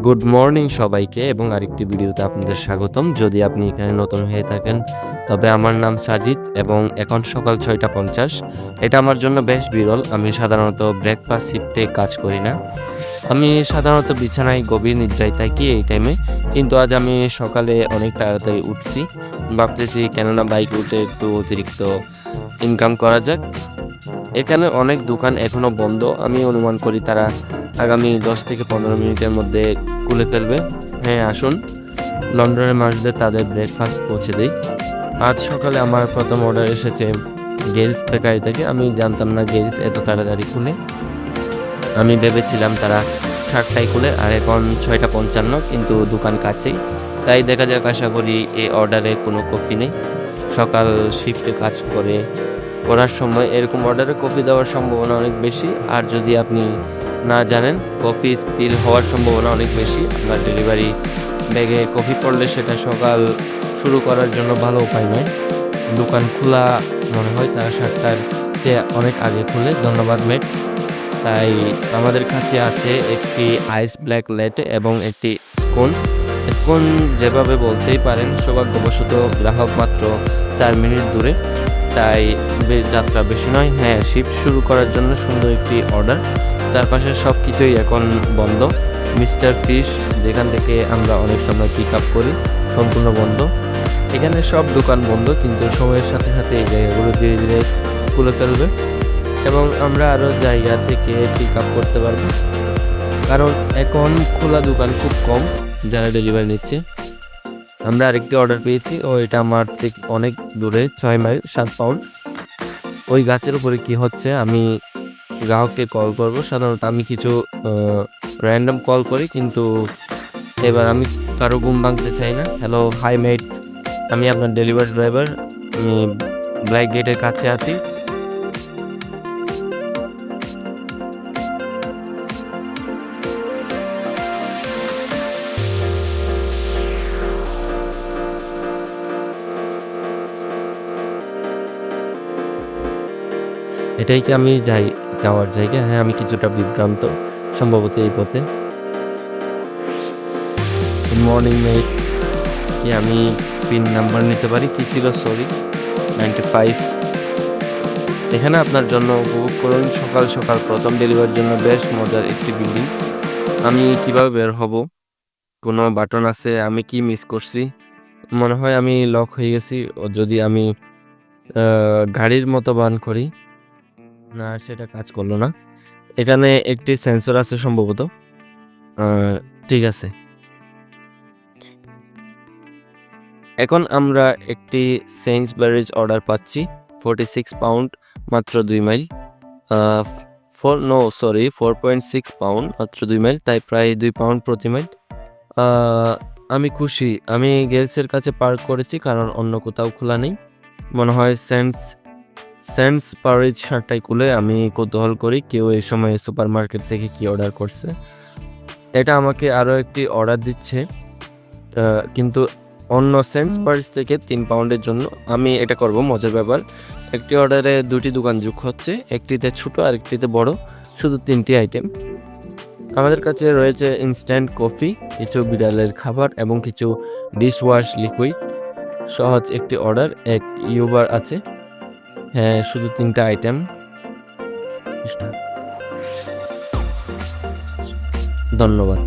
Good morning সবাইকে এবং আরেকটি ভিডিওতে আপনাদের স্বাগতম। যদি আপনি এখানে নতুন হয়ে থাকেন, তবে আমার নাম সাজিদ এবং এখন সকাল ৬টা ৫০। এটা আমার জন্য বেশ বিরল। আমি সাধারণত ব্রেকফাস্ট শিফটে কাজ করি না। আমি সাধারণত বিছানায় গভীর নিদ্রায় থাকি এই টাইমে। কিন্তু আজ আমি সকালে অনেক তাড়াতাড়ি উঠছি। ভাবতেছি কেননা বাইকে উঠে একটু অতিরিক্ত ইনকাম করা যাক। এখানে অনেক দোকান এখনো বন্ধ। আমি অনুমান করি তারা আগামী ১০ থেকে ১৫ মিনিটের মধ্যে খুলে ফেলবে। হ্যাঁ, আসুন লন্ডনের মানুষদের তাদের ব্রেকফাস্ট পৌঁছে দেই। আজ সকালে আমার ১ম অর্ডার এসেছে গেরিস বেকারি থেকে। আমি জানতাম না গেরিস এত তাড়াতাড়ি খুলে। আমি ভেবেছিলাম তারা ৭টায় খুলে আর এখন ৬টা ৫৫ কিন্তু দোকান কাছেই। তাই দেখা যাক, আশা করি এই অর্ডারে কোনো কফি নেই। সকাল শিফটে কাজ করার সময় এরকম অর্ডারে কফি দেওয়ার সম্ভাবনা অনেক বেশি। আর যদি আপনি না জানেন, কফি স্পিল হওয়ার সম্ভাবনা অনেক বেশি। আপনার ডেলিভারি ব্যাগে কফি পড়লে সেটা সকাল শুরু করার জন্য ভালো উপায় নয়। দোকান খোলা মনে হয় তারা ৭টার চেয়ে অনেক আগে খুলে। ধন্যবাদ মেট। তাই আমাদের কাছে আছে একটি আইস ব্ল্যাক ল্যাটে এবং একটি স্কোন। স্কোন যেভাবে বলতেই পারেন, সৌভাগ্যবশত গ্রাহক মাত্র ৪ মিনিট দূরে। তাই যাত্রা বেশি নয়। হ্যাঁ, শিফট শুরু করার জন্য সুন্দর একটি অর্ডার। চারপাশের সব কিছুই এখন বন্ধ। মিস্টার ফিশ, যেখান থেকে আমরা অনেক সময় পিক আপ করি, সম্পূর্ণ বন্ধ। এখানে সব দোকান বন্ধ, কিন্তু সময়ের সাথে সাথে এই জায়গাগুলো ধীরে ধীরে খুলে ফেলবে এবং আমরা আরও জায়গা থেকে পিক আপ করতে পারবো। কারণ এখন খোলা দোকান খুব কম যারা ডেলিভারি নিচ্ছে। আমরা আরেকটি অর্ডার পেয়েছি এটা আমার থেকে অনেক দূরে, ৬ মাইল ৭ পাউন্ড। ওই গাছের উপরে কি হচ্ছে আমি গ্রাহককে কল করব। সাধারণত আমি কিছু র্যান্ডম কল করি, কিন্তু এবার আমি কারো ঘুম ভাঙতে চাই না। হ্যালো, হাই মেট, আমি আপনার ডেলিভারি ড্রাইভার। আমি ব্ল্যাক গেটের কাছে আছি। এটাই কি আমি যাওয়ার জায়গা? হ্যাঁ, আমি কিছুটা বিভ্রান্ত সম্ভবত এই পথে। গুড মর্নিং মেট, কি আমি পিন নাম্বার নিতে পারি? কি ছিল? সরি, 95। এখানে আপনার জন্য উপভোগ করুন সকাল সকাল প্রথম ডেলিভারির জন্য বেশ মজার একটি বিল্ডিং। আমি কিভাবে বের হব? কোনো বাটন আছে? আমি কি মিস করছি? মনে হয় আমি লক হয়ে গেছি। যদি আমি গাড়ির মতো বান করি, না সেটা কাজ করলো না। এখানে একটি সেন্সর আছে সম্ভবত। ঠিক আছে। এখন আমরা একটি সেইন্সবারিজ অর্ডার পাচ্ছি, 46 পাউন্ড, মাত্র 2 মাইল। 4.6 পাউন্ড, মাত্র 2 মাইল, তাই প্রায় 2 পাউন্ড প্রতি মাইল। আমি খুশি। আমি গেলসের কাছে পার্ক করেছি কারণ অন্য কোথাও খোলা নেই। মনে হয় সেইন্সবারিজ ৭টায় খুলে। আমি কৌতূহল করি কেউ এই সময় সুপার মার্কেট থেকে কি অর্ডার করছে। এটা আমাকে আরও একটি অর্ডার দিচ্ছে, কিন্তু অন্য সেইন্সবারিজ থেকে 3 পাউন্ডের জন্য। আমি এটা করব, মজার ব্যাপার। একটি অর্ডারে 2টি দোকান যোগ হচ্ছে, একটিতে ছোট আর একটিতে বড়, শুধু 3টি আইটেম। আমাদের কাছে রয়েছে ইনস্ট্যান্ট কফি, কিছু বিড়ালের খাবার এবং কিছু ডিশওয়াশ লিকুইড। সহজ একটি অর্ডার, এক ইউবার আছে। হ্যাঁ, শুধু 3টা আইটেম। ধন্যবাদ।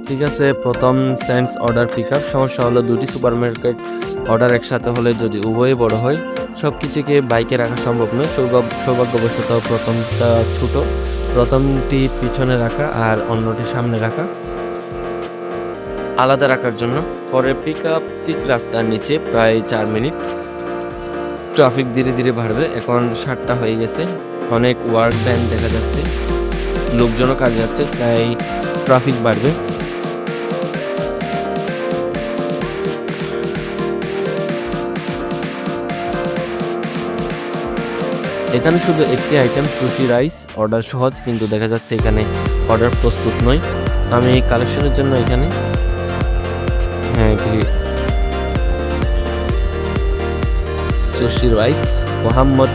ঠিক আছে, প্রথম সেন্স অর্ডার পিক আপ। সমস্যা হলো 2টি সুপারমার্কেট অর্ডার একসাথে হলে যদি উভয়ই বড় হয়, সব কিছুকে বাইকে রাখা সম্ভব নয়। সৌভাগ্যবশত প্রথমটা ছোট, প্রথমটি পিছনে রাখা আর অন্যটি সামনে রাখা, আলাদা রাখার জন্য। পরে পিক আপ ঠিক রাস্তার নিচে, প্রায় 4 মিনিট। ট্রাফিক ধীরে ধীরে বাড়বে। এখন 7টা হয়ে গেছে, অনেক ওয়ার্ক ভ্যান দেখা যাচ্ছে, লোকজনও কাজে যাচ্ছে, তাই ট্রাফিক বাড়বে। এখানে শুধু একটি আইটেম সুশি রাইস অর্ডার সহজ, কিন্তু দেখা যাচ্ছে এখানে অর্ডার প্রস্তুত নয়। আমি কালেকশনের জন্য এখানে সুশি রাইস মোহাম্মদ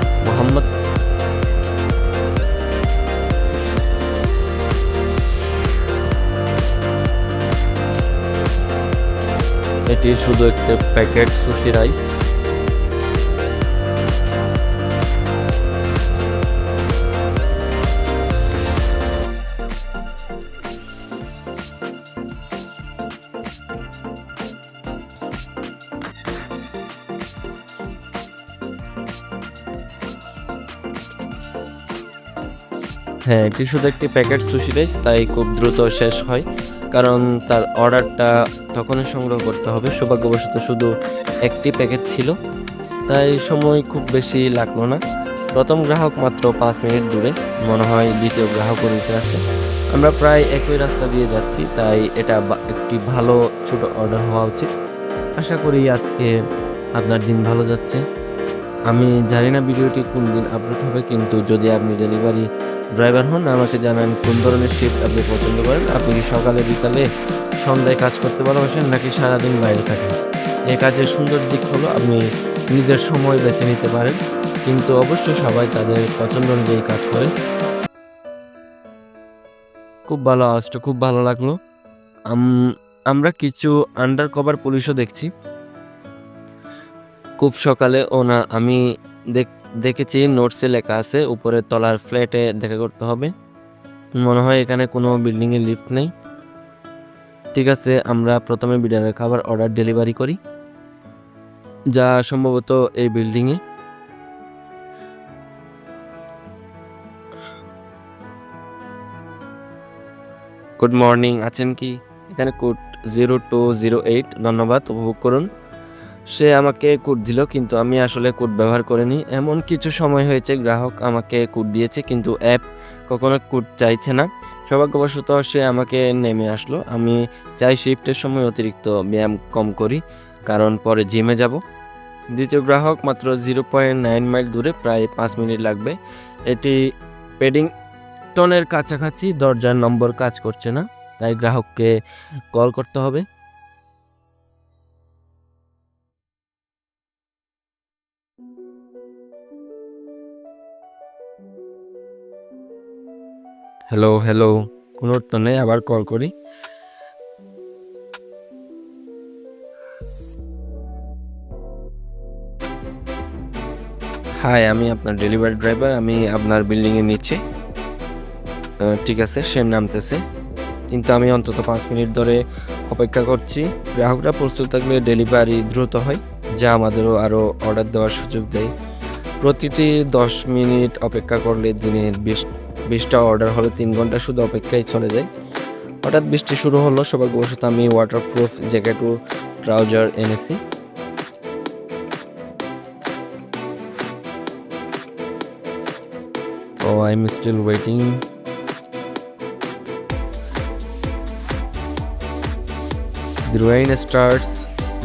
এটি শুধু একটা প্যাকেট সুশি রাইস। হ্যাঁ, এটি শুধু একটি প্যাকেট সুশি রাইস, তাই খুব দ্রুত শেষ হয়, কারণ তার অর্ডারটা তখনই সংগ্রহ করতে হবে। সৌভাগ্যবশত শুধু একটি প্যাকেট ছিল, তাই সময় খুব বেশি লাগলো না। প্রথম গ্রাহক মাত্র 5 মিনিট দূরে, মনে হয় দ্বিতীয় গ্রাহকও নিতে আসে। আমরা প্রায় একই রাস্তা দিয়ে যাচ্ছি, তাই এটা একটি ভালো ছোট অর্ডার হওয়া উচিত। আশা করি আজকে আপনার দিন ভালো যাচ্ছে। আমি জানি না ভিডিওটি কোন দিন আপলোড হবে, কিন্তু যদি আপনি ডেলিভারি ড্রাইভার হন, আমাকে জানান কোন ধরনের শিফট আপনি পছন্দ করেন। আপনি কি সকালে, বিকালে, সন্ধ্যায় কাজ করতে ভালোবাসেন, নাকি সারাদিন বাইরে থাকেন? এই কাজের সুন্দর দিক হলো আপনি নিজের সময় বেছে নিতে পারেন, কিন্তু অবশ্যই সবাই তাদের পছন্দ অনুযায়ী কাজ করে। খুব ভালো, আওয়াজটা খুব ভালো লাগলো। আমরা কিছু আন্ডার কভার পুলিশও দেখছি। খুব সকালে ও না, আমি দেখেছি নোটসে লেখা আছে উপরের তলার ফ্ল্যাটে দেখা করতে হবে। মনে হয় এখানে কোনো বিল্ডিংয়ে লিফট নেই। ঠিক আছে, আমরা প্রথমে বিরিয়ানির খাবার অর্ডার ডেলিভারি করি, যা সম্ভবত এই বিল্ডিংয়ে। গুড মর্নিং, আছেন কি? এখানে কোড 0208, ধন্যবাদ, উপভোগ করুন। সে আমাকে কোড দিল, কিন্তু আমি আসলে কোড ব্যবহার করিনি। এমন কিছু সময় হয়েছে গ্রাহক আমাকে কোড দিয়েছে, কিন্তু অ্যাপ কখনো কোড চাইছে না। সৌভাগ্যবশত সে আমাকে নেমে আসলো। আমি চাই শিফটের সময় অতিরিক্ত ব্যায়াম কম করি, কারণ পরে জিমে যাব। দ্বিতীয় গ্রাহক মাত্র 0.9 মাইল দূরে, প্রায় 5 মিনিট লাগবে। এটি পেডিংটনের কাছাকাছি। দরজার নম্বর কাজ করছে না, তাই গ্রাহককে কল করতে হবে। হ্যালো, কোনো উত্তর নেই, আবার কল করি। হাই, আমি আপনার ডেলিভারি ড্রাইভার, আমি আপনার বিল্ডিংয়ের নিচে। ঠিক আছে, সে নামতেছে, কিন্তু আমি অন্তত 5 মিনিট ধরে অপেক্ষা করছি। গ্রাহকরা প্রস্তুত থাকলে ডেলিভারি দ্রুত হয়, যা আমাদেরও আরও অর্ডার দেওয়ার সুযোগ দেয়। প্রতিটি 10 মিনিট অপেক্ষা করলে দিনে 20টা অর্ডার হলে 3 ঘন্টা শুধু অপেক্ষায় চলে যায়। হঠাৎ বৃষ্টি শুরু হলো, সৌভাগ্যবশত আমি ওয়াটারপ্রুফ জ্যাকেট ও ট্রাউজার এনেছি। I'm still waiting. The rain starts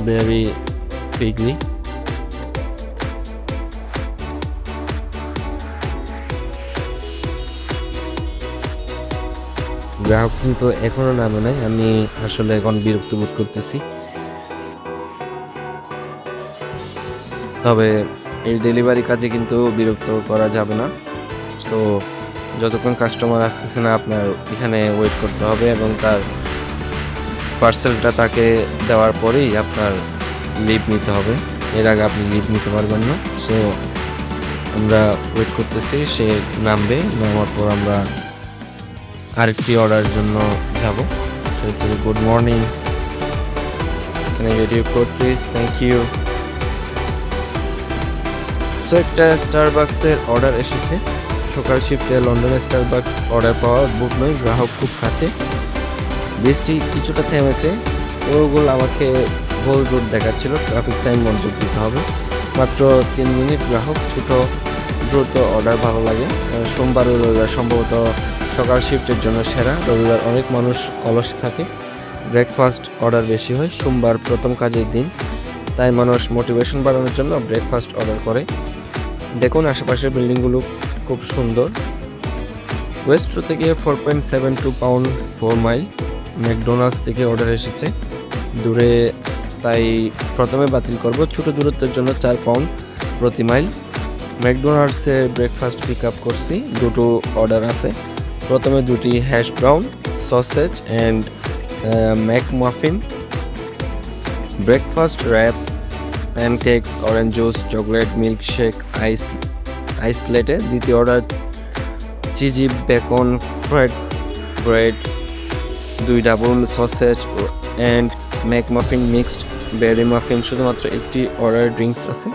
very quickly. গ্রাহক কিন্তু এখনো নামে নাই। আমি আসলে এখন বিরক্ত বোধ করতেছি। তবে এই ডেলিভারি কাজে কিন্তু বিরক্ত করা যাবে না। সো যতক্ষণ কাস্টমার আসতেছে না, আপনার এখানে ওয়েট করতে হবে, এবং তার পার্সেলটা তাকে দেওয়ার পরেই আপনার লিভ নিতে হবে। এর আগে আপনি লিভ নিতে পারবেন না। সো আমরা ওয়েট করতেছি, সে নামবে। নামার পর আমরা আরেকটি অর্ডার জন্য যাব। Good morning, can I get your code please? Thank you. So একটা স্টারবাক্সের অর্ডার এসেছে। সকাল শিফটে লন্ডনে স্টারবাক্স অর্ডার পাওয়া বুক নয়, গ্রাহক খুব কাছে। বৃষ্টি কিছুটা থেমেছে, ওগুলো আমাকে গোল রোড দেখাচ্ছিল। ট্রাফিক সাইন মনোযোগ দিতে হবে। মাত্র 3 মিনিট। গ্রাহক ছোট, দ্রুত অর্ডার ভালো লাগে। সোমবার ও রবিবার সম্ভবত সকাল শিফটের জন্য সেরা। রবিবার অনেক মানুষ অলস থাকে, ব্রেকফাস্ট অর্ডার বেশি হয়। সোমবার প্রথম কাজের দিন, তাই মানুষ মোটিভেশন বাড়ানোর জন্য ব্রেকফাস্ট অর্ডার করে। দেখুন আশেপাশের বিল্ডিংগুলো খুব সুন্দর। ওয়েস্ট রো থেকে 4.72 পাউন্ড 4 মাইল। ম্যাকডোনাল্ডস থেকে অর্ডার এসেছে দূরে, তাই প্রথমে বাতিল করব। ছোট দূরত্বের জন্য 4 পাউন্ড প্রতি মাইল। ম্যাকডোনাল্ডসে ব্রেকফাস্ট পিক আপ করছি, দুটো অর্ডার আছে। প্রথমে দুটি hash brown sausage and McMuffin, breakfast wrap, pancakes, orange juice, chocolate milk shake, ice প্লেটে। দ্বিতীয় order cheesy bacon fried bread, 2 double sausage and McMuffin mixed berry muffin. শুধুমাত্র একটি order drinks আছে।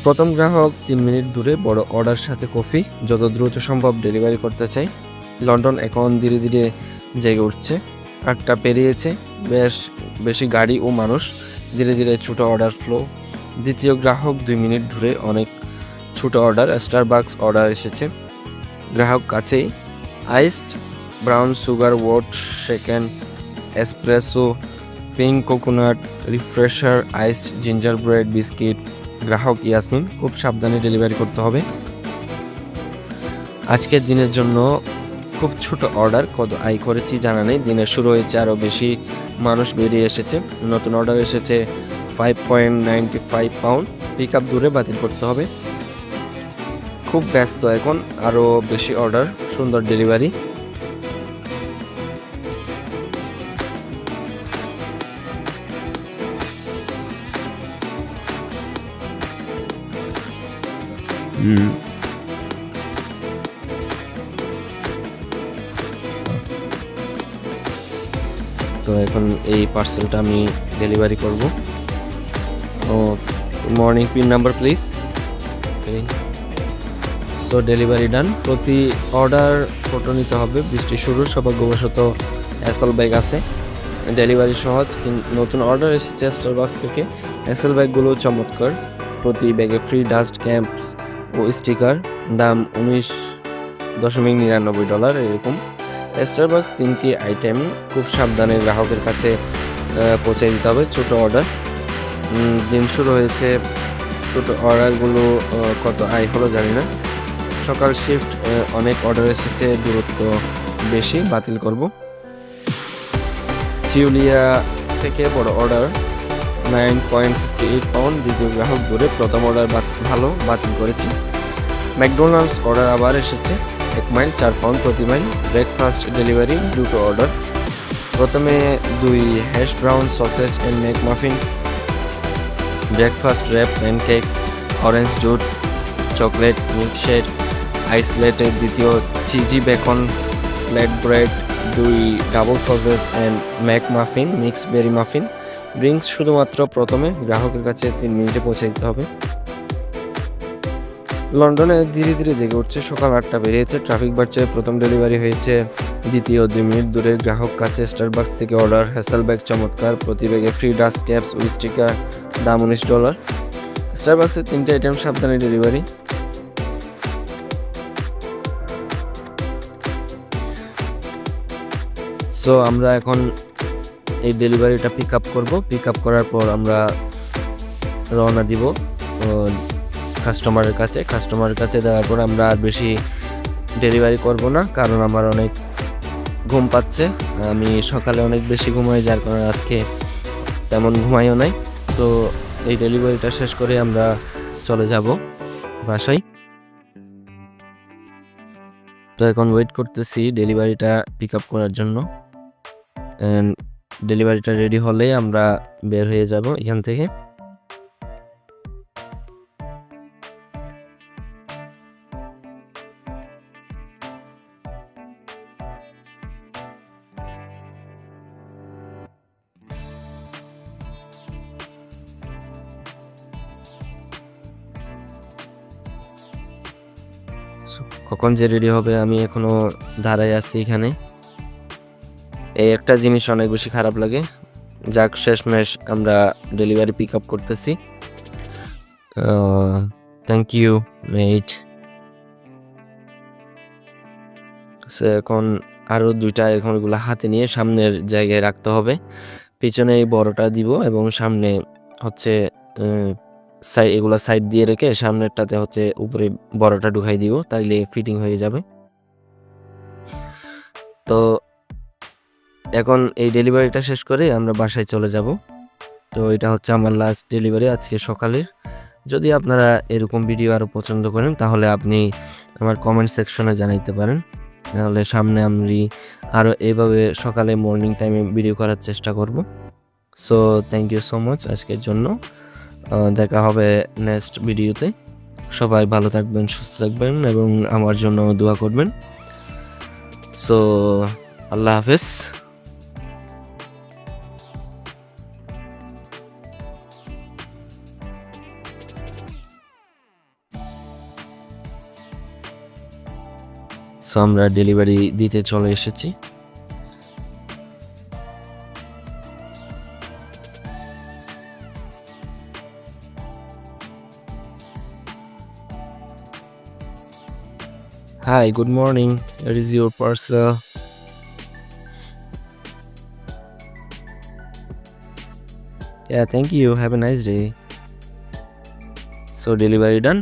প্রথম গ্রাহক 3 মিনিট দূরে, বড় order সাথে কফি। যত দ্রুত সম্ভব ডেলিভারি করতে চাই। লন্ডন এখন ধীরে ধীরে জেগে উঠছে। 8টা পেরিয়েছে, বেশি গাড়ি ও মানুষ। ধীরে ধীরে ছোট অর্ডার ফ্লো। দ্বিতীয় গ্রাহক 2 মিনিট ধরে, অনেক ছোট অর্ডার। স্টারবাকস অর্ডার এসেছে গ্রাহক কাছেই। Iced brown sugar oat shaken espresso, pink coconut refresher, iced ginger bread biscuit. গ্রাহক ইয়াসমিন। খুব সাবধানে ডেলিভারি করতে হবে। আজকের দিনের জন্য খুব ছোট অর্ডার, কত আয় করেছি জানা নেই। দিনের শুরু হয়েছে, আরও বেশি মানুষ বেরিয়ে এসেছে। নতুন অর্ডার এসেছে 5.95 পাউন্ড। পিক আপ দূরে, বাতিল করতে হবে। খুব ব্যস্ত এখন, আরও বেশি অর্ডার, সুন্দর ডেলিভারি। তো এখন এই পার্সেলটা আমি ডেলিভারি করব। ও morning pin number please. So delivery done. প্রতি অর্ডার ফটো নিতে হবে। বৃষ্টি শুরু, সৌভাগ্যবশত অ্যাসল ব্যাগ আছে। ডেলিভারি সহজ। নতুন অর্ডার এসেছে স্টারবাকস থেকে। অ্যাসল ব্যাগগুলো চমৎকার। প্রতি ব্যাগে ফ্রি ডাস্ট ক্যাম্পস ও স্টিকার। দাম $19.99 এরকম। স্টারবাকস 3টি আইটেম খুব সাবধানে গ্রাহকের কাছে পৌঁছে দিতে হবে। ছোট অর্ডার। দিন শুরু হয়েছে। ছোট অর্ডারগুলো কত আয় হলো জানি না। সকাল শিফট, অনেক অর্ডার এসেছে, দূরত্ব বেশি, বাতিল করব। জিউলিয়া থেকে বড় অর্ডার 9.58 পাউন্ড। দ্বিতীয় গ্রাহক দূরে, প্রথম অর্ডার ভালো, বাতিল করেছি। ম্যাকডোনাল্ডস অর্ডার আবার এসেছে 1 মাইল 4 পাউন্ড প্রতি মাইল। ব্রেকফাস্ট ডেলিভারি, দুটো অর্ডার। প্রথমে 2 hash brown sausage and McMuffin, breakfast wrap, pancakes, orange juice, chocolate milkshake, ice latte. দ্বিতীয় cheesy bacon flatbread, 2 double sausage and McMuffin mix berry muffin. Drinks শুধুমাত্র প্রথমে গ্রাহকের কাছে 3 মিনিটে পৌঁছে দিতে হবে। লন্ডনে ধীরে ধীরে জেগে উঠছে। সকাল 8টা বেরিয়েছে, ট্রাফিক বাড়ছে। প্রথম ডেলিভারি হয়েছে দ্বিতীয় 2 মিনিট দূরে, গ্রাহক কাছে। স্টারবাকস থেকে অর্ডার হ্যাসেল ব্যাগ চমৎকার। প্রতি ব্যাগে ফ্রি ডাস্ট ক্যাপস ও স্টিকার। দাম $19। স্টারবাকসের 3টে আইটেম, সাবধানে ডেলিভারি। সো আমরা এখন এই ডেলিভারিটা পিক আপ করবো। পিক আপ করার পর আমরা রওনা দিব কাস্টমারের কাছে দেওয়ার পর আমরা আর বেশি ডেলিভারি করব না, কারণ আমার অনেক ঘুম পাচ্ছে। আমি সকালে অনেক বেশি ঘুমাই, যার কারণে আজকে তেমন ঘুমাইও নাই। সো এই ডেলিভারিটা শেষ করে আমরা চলে যাব বাসায়। তো এখন ওয়েট করতেছি ডেলিভারিটা পিক আপ করার জন্য। ডেলিভারিটা রেডি হলে আমরা বের হয়ে যাব এখান থেকে। কখন যে রেডি হবে, আমি এখনো দাঁড়ায় আছি এখানে। এই একটা জিনিস অনেক বেশি খারাপ লাগে। যাক, শেষমেশ আমরা ডেলিভারি পিক আপ করতেছি। Thank you met. এখন আরও 2টা, এখন ওগুলো হাতে নিয়ে সামনের জায়গায় রাখতে হবে। পিছনে এই বড়টা দিব এবং সামনে হচ্ছে এগুলা সাইড দিয়ে রেখে সামনেরটাতে হচ্ছে উপরে বড়টা ঢুকাই দিব, তাইলে ফিটিং হয়ে যাবে। তো এখন এই ডেলিভারিটা শেষ করে আমরা বাসায় চলে যাব। তো এটা হচ্ছে আমার লাস্ট ডেলিভারি আজকে সকালের। যদি আপনারা এরকম ভিডিও আরও পছন্দ করেন তাহলে আপনি আমার কমেন্ট সেকশনে জানাইতে পারেন, তাহলে সামনে আমি আরও এইভাবে সকালে মর্নিং টাইমে ভিডিও করার চেষ্টা করব। So thank you so much আজকের জন্য। দেখা হবে নেক্সট ভিডিওতে। সবাই ভালো থাকবেন, সুস্থ থাকবেন এবং আমার জন্য দোয়া করবেন। সো আল্লাহ হাফেজ। সো আমরা ডেলিভারি দিতে চলে এসেছি। Hi, good morning. Here is your parcel. Yeah, thank you. Have a nice day. So delivery done.